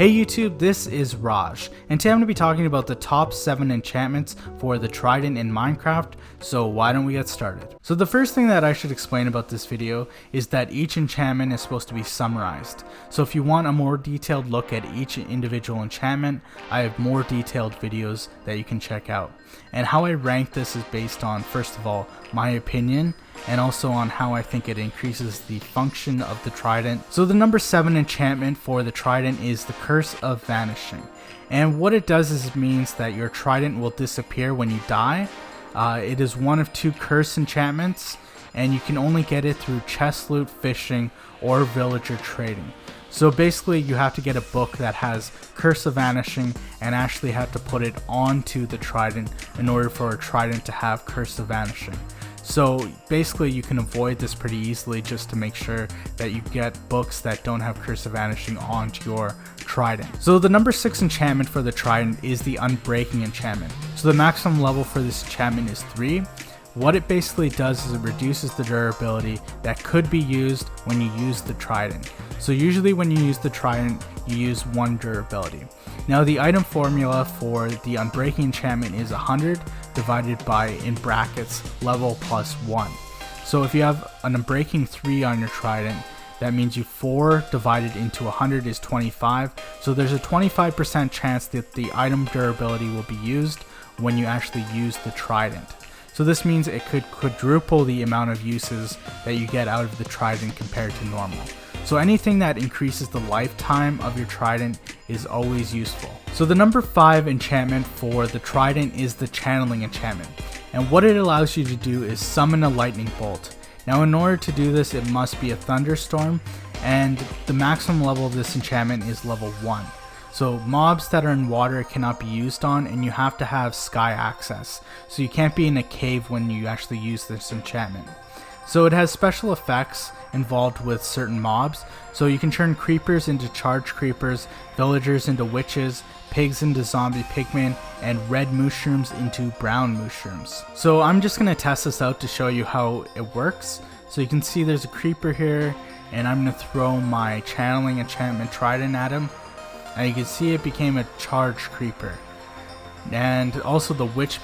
Hey YouTube, this is Raj, and today I'm going to be talking about the top 7 enchantments for the Trident in Minecraft, so why don't we get started? So the first thing that I should explain about this video is that each enchantment is supposed to be summarized. So if you want a more detailed look at each individual enchantment, I have more detailed videos that you can check out. And how I rank this is based on, first of all, my opinion, and also on how I think it increases the function of the Trident. So the number 7 enchantment for the Trident is the Curse of Vanishing. And what it does is it means that your Trident will disappear when you die. It is one of 2 curse enchantments, and you can only get it through chest loot, fishing, or villager trading. So basically you have to get a book that has Curse of Vanishing and actually have to put it onto the Trident in order for a Trident to have Curse of Vanishing. So basically you can avoid this pretty easily just to make sure that you get books that don't have Curse of Vanishing onto your Trident. So the number 6 enchantment for the Trident is the Unbreaking enchantment. So the maximum level for this enchantment is 3. What it basically does is it reduces the durability that could be used when you use the Trident. So usually when you use the Trident, you use 1 durability. Now the item formula for the Unbreaking enchantment is 100 divided by, in brackets, level plus 1. So if you have an Unbreaking 3 on your Trident, that means 4 divided into 100 is 25. So there's a 25% chance that the item durability will be used when you actually use the Trident. So this means it could quadruple the amount of uses that you get out of the Trident compared to normal. So anything that increases the lifetime of your Trident is always useful. So the number 5 enchantment for the Trident is the Channeling enchantment. And what it allows you to do is summon a lightning bolt. Now in order to do this, it must be a thunderstorm, and the maximum level of this enchantment is level 1. So mobs that are in water cannot be used on, and you have to have sky access. So you can't be in a cave when you actually use this enchantment. So it has special effects involved with certain mobs. So you can turn creepers into charged creepers, villagers into witches, pigs into zombie pigmen, and red mushrooms into brown mushrooms. So I'm just going to test this out to show you how it works. So you can see there's a creeper here, and I'm going to throw my Channeling enchantment Trident at him. And you can see it became a charged creeper. And also the villager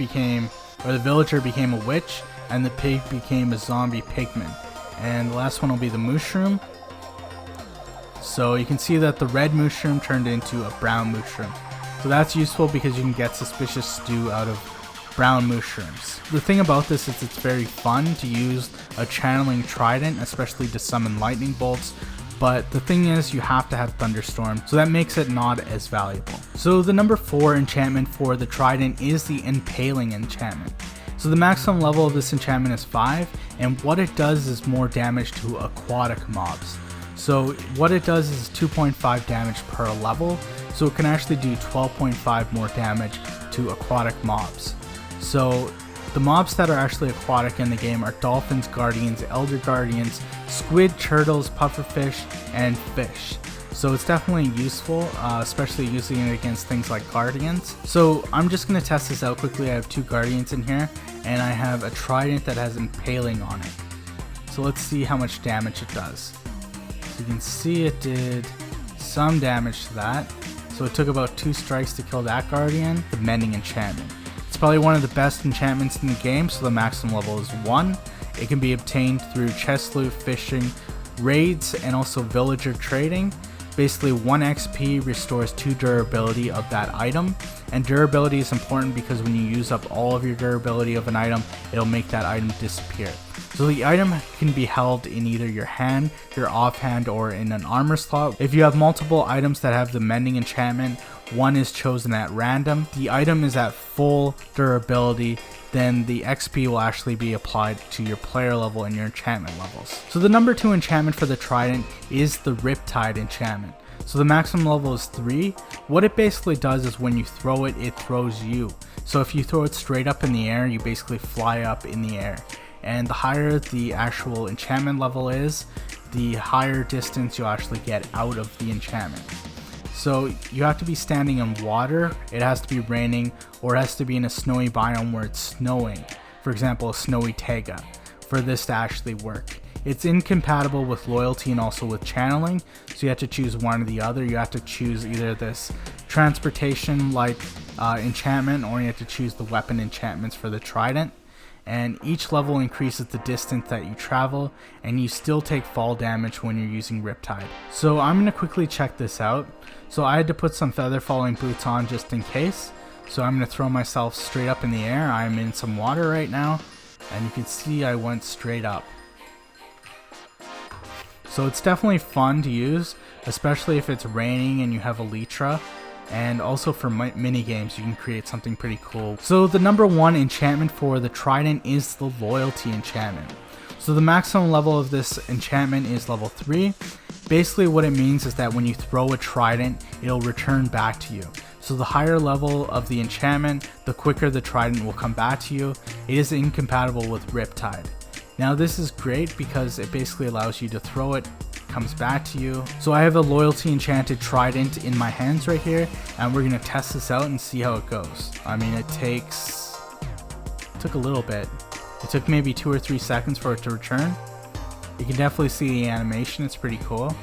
became a witch, and the pig became a zombie pigman. And the last one will be the mushroom. So you can see that the red mushroom turned into a brown mushroom. So that's useful because you can get suspicious stew out of brown mushrooms. The thing about this is it's very fun to use a Channeling Trident, especially to summon lightning bolts. But the thing is, you have to have thunderstorm, so that makes it not as valuable. So the number 4 enchantment for the Trident is the Impaling enchantment. So the maximum level of this enchantment is 5, and what it does is more damage to aquatic mobs. So what it does is 2.5 damage per level, so it can actually do 12.5 more damage to aquatic mobs. So the mobs that are actually aquatic in the game are dolphins, guardians, elder guardians, squid, turtles, pufferfish, and fish. So it's definitely useful, especially using it against things like guardians. So I'm just going to test this out quickly. I have 2 guardians in here, and I have a Trident that has Impaling on it. So let's see how much damage it does. So you can see it did some damage to that. So it took about 2 strikes to kill that guardian. The Mending enchantment. It's probably one of the best enchantments in the game, so the maximum level is 1. It can be obtained through chest loot, fishing, raids, and also villager trading. Basically 1 XP restores 2 durability of that item, and durability is important because when you use up all of your durability of an item, it'll make that item disappear. So the item can be held in either your hand, your offhand, or in an armor slot. If you have multiple items that have the Mending enchantment, one is chosen at random. The item is at full durability, then the XP will actually be applied to your player level and your enchantment levels. So the number 2 enchantment for the Trident is the RIPTIDE enchantment. So the maximum level is 3. What it basically does is when you throw it, it throws you. So if you throw it straight up in the air, you basically fly up in the air. And the higher the actual enchantment level is, the higher distance you'll actually get out of the enchantment. So you have to be standing in water, it has to be raining, or it has to be in a snowy biome where it's snowing. For example, a snowy taiga, for this to actually work. it's incompatible with loyalty and also with channeling, so you have to choose one or the other. You have to choose either this transportation like enchantment, or you have to choose the weapon enchantments for the Trident. And each level increases the distance that you travel, and you still take fall damage when you're using Riptide. So I'm going to quickly check this out. So I had to put some feather falling boots on just in case. So I'm going to throw myself straight up in the air. I'm in some water right now, and you can see I went straight up. So it's definitely fun to use, especially if it's raining and you have Elytra. And also for mini games, you can create something pretty cool. So the number 1 enchantment for the Trident is the loyalty enchantment. So the maximum level of this enchantment is level 3. Basically what it means is that when you throw a Trident, it'll return back to you. So the higher level of the enchantment, the quicker the Trident will come back to you. It is incompatible with Riptide. Now this is great because it basically allows you to throw it, comes back to you. So I have a loyalty enchanted Trident in my hands right here, and we're gonna test this out and see how it goes. I mean, it took a little bit. It took maybe 2 or 3 seconds for it to return. You can definitely see the animation, it's pretty cool.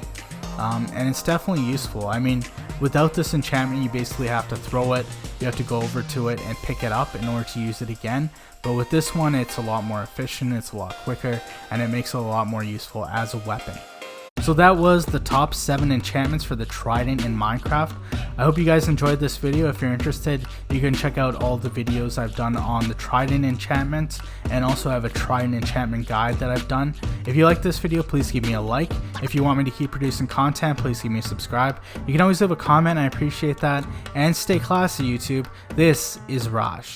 And it's definitely useful. I mean, without this enchantment, you basically have to throw it, you have to go over to it and pick it up in order to use it again. But with this one, it's a lot more efficient, it's a lot quicker, and it makes it a lot more useful as a weapon. So that was the top 7 enchantments for the Trident in Minecraft. I hope you guys enjoyed this video. If you're interested, you can check out all the videos I've done on the Trident enchantments, and also have a Trident enchantment guide that I've done. If you like this video, please give me a like. If you want me to keep producing content, please give me a subscribe. You can always leave a comment, I appreciate that. And stay classy, YouTube. This is Raj.